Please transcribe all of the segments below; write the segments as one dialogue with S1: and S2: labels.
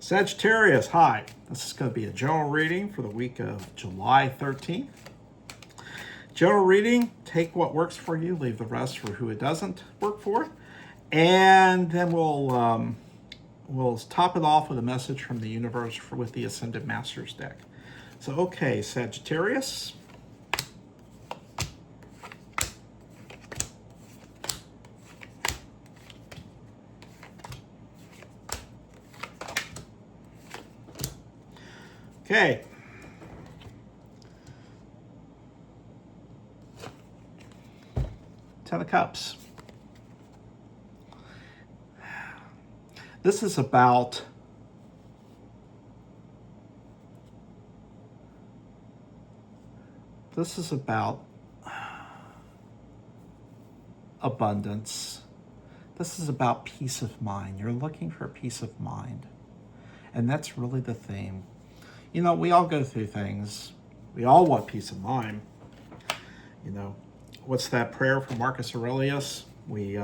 S1: Sagittarius, hi. This is going to be a general reading for the week of July 13th. General reading, take what works for you, leave the rest for who it doesn't work for. And then we'll top it off with a message from the universe with the Ascended Masters deck. So, okay, Sagittarius. Okay. Ten of Cups. This is about abundance. This is about peace of mind. You're looking for peace of mind. And that's really the theme. You know, we all go through things. We all want peace of mind. You know, what's that prayer from Marcus Aurelius? We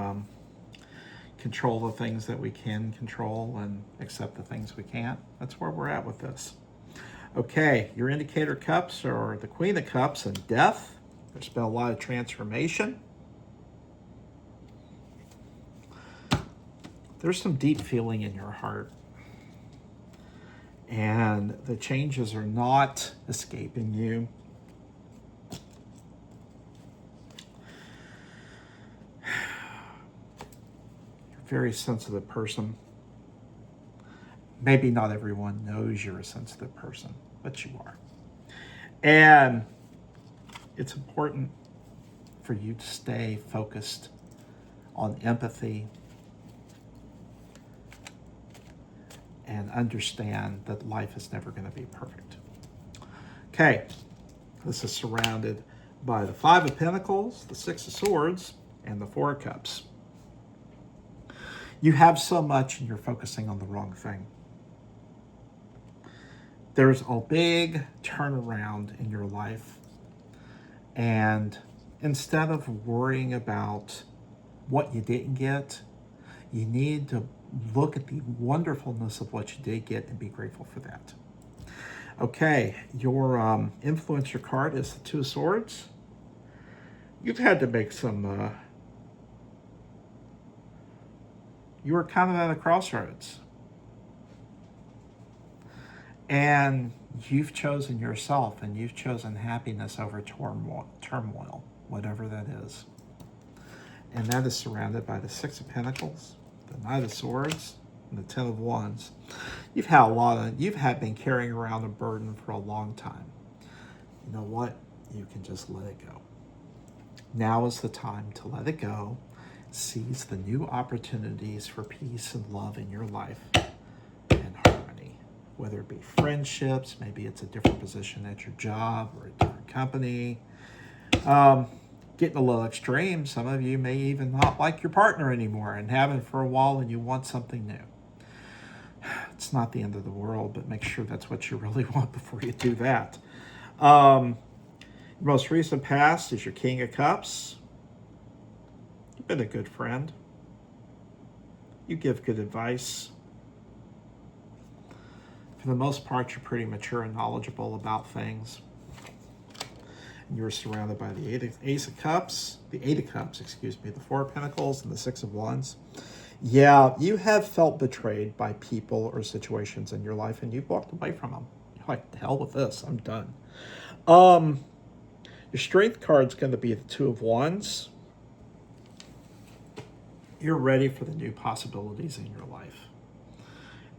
S1: control the things that we can control and accept the things we can't. That's where we're at with this. Okay, your indicator cups are the Queen of Cups and Death. There's been a lot of transformation. There's some deep feeling in your heart. And the changes are not escaping you. You're a very sensitive person. Maybe not everyone knows you're a sensitive person, but you are. And it's important for you to stay focused on empathy and understand that life is never going to be perfect. Okay, this is surrounded by the Five of Pentacles, the Six of Swords, and the Four of Cups. You have so much and you're focusing on the wrong thing. There's a big turnaround in your life. And instead of worrying about what you didn't get, you need to look at the wonderfulness of what you did get and be grateful for that. Okay, your influencer card is the Two of Swords. You've had to make some... you were kind of at a crossroads. And you've chosen yourself, and you've chosen happiness over turmoil, whatever that is. And that is surrounded by the Six of Pentacles, the Knight of Swords, and the Ten of Wands. You've been carrying around a burden for a long time. You know what? You can just let it go. Now is the time to let it go. Seize the new opportunities for peace and love in your life and harmony. Whether it be friendships, maybe it's a different position at your job or a different company. Getting a little extreme, some of you may even not like your partner anymore and haven't for a while and you want something new. It's not the end of the world, but make sure that's what you really want before you do that. Your most recent past is your King of Cups. You've been a good friend. You give good advice. For the most part, you're pretty mature and knowledgeable about things. You're surrounded by the Eight of Cups, the Four of Pentacles, and the Six of Wands. Yeah, you have felt betrayed by people or situations in your life, and you've walked away from them. You're like, the hell with this, I'm done. Your Strength card's going to be the Two of Wands. You're ready for the new possibilities in your life.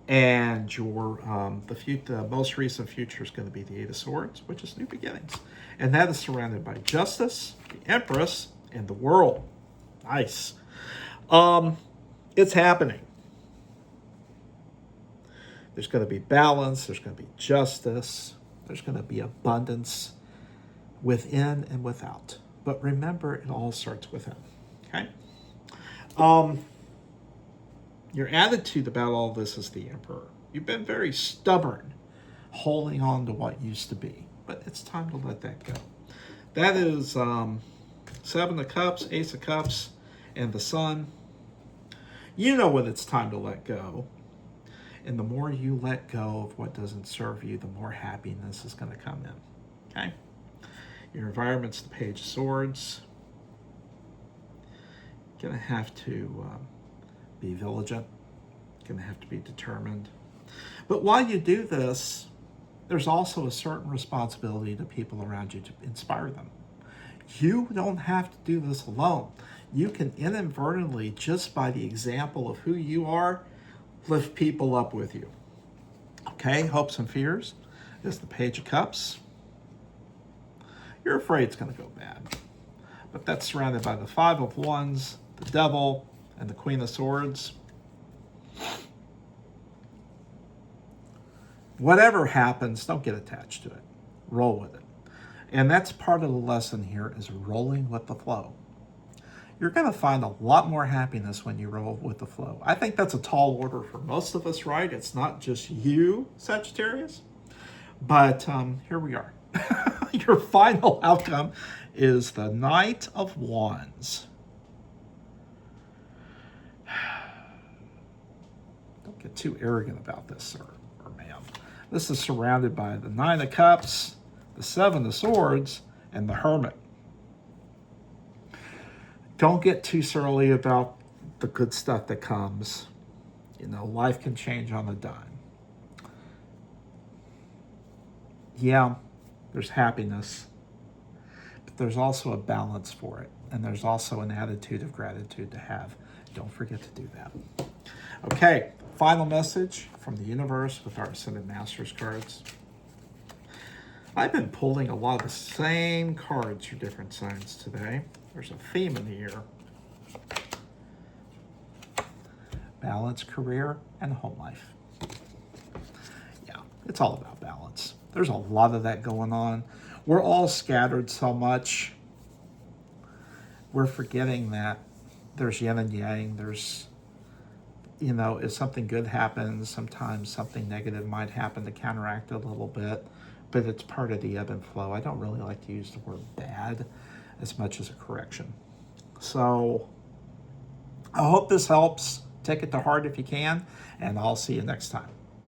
S1: And your the most recent future is going to be the Eight of Swords, which is new beginnings. And that is surrounded by Justice, the Empress, and the World. Nice. It's happening. There's going to be balance. There's going to be justice. There's going to be abundance within and without. But remember, it all starts within. Okay? Your attitude about all this is the Emperor. You've been very stubborn, holding on to what used to be. But it's time to let that go. That is Seven of Cups, Ace of Cups, and the Sun. You know when it's time to let go. And the more you let go of what doesn't serve you, the more happiness is going to come in. Okay? Your environment's the Page of Swords. Going to have to be vigilant. Going to have to be determined. But while you do this, there's also a certain responsibility to people around you to inspire them. You don't have to do this alone. You can inadvertently, just by the example of who you are, lift people up with you. Okay, hopes and fears is the Page of Cups. You're afraid it's going to go bad. But that's surrounded by the Five of Wands, the Devil, and the Queen of Swords. Whatever happens, don't get attached to it. Roll with it. And that's part of the lesson here, is rolling with the flow. You're going to find a lot more happiness when you roll with the flow. I think that's a tall order for most of us, right? It's not just you, Sagittarius. But here we are. Your final outcome is the Knight of Wands. Don't get too arrogant about this, sir or ma'am. This is surrounded by the Nine of Cups, the Seven of Swords, and the Hermit. Don't get too surly about the good stuff that comes. You know, life can change on a dime. Yeah, there's happiness, but there's also a balance for it. And there's also an attitude of gratitude to have. Don't forget to do that. Okay, final message from the universe with our Ascended Masters cards. I've been pulling a lot of the same cards for different signs today. There's a theme in the air. Balance, career, and home life. Yeah, it's all about balance. There's a lot of that going on. We're all scattered so much. We're forgetting that there's yin and yang. There's, you know, if something good happens, sometimes something negative might happen to counteract it a little bit, but it's part of the ebb and flow. I don't really like to use the word bad as much as a correction. So I hope this helps. Take it to heart if you can, and I'll see you next time.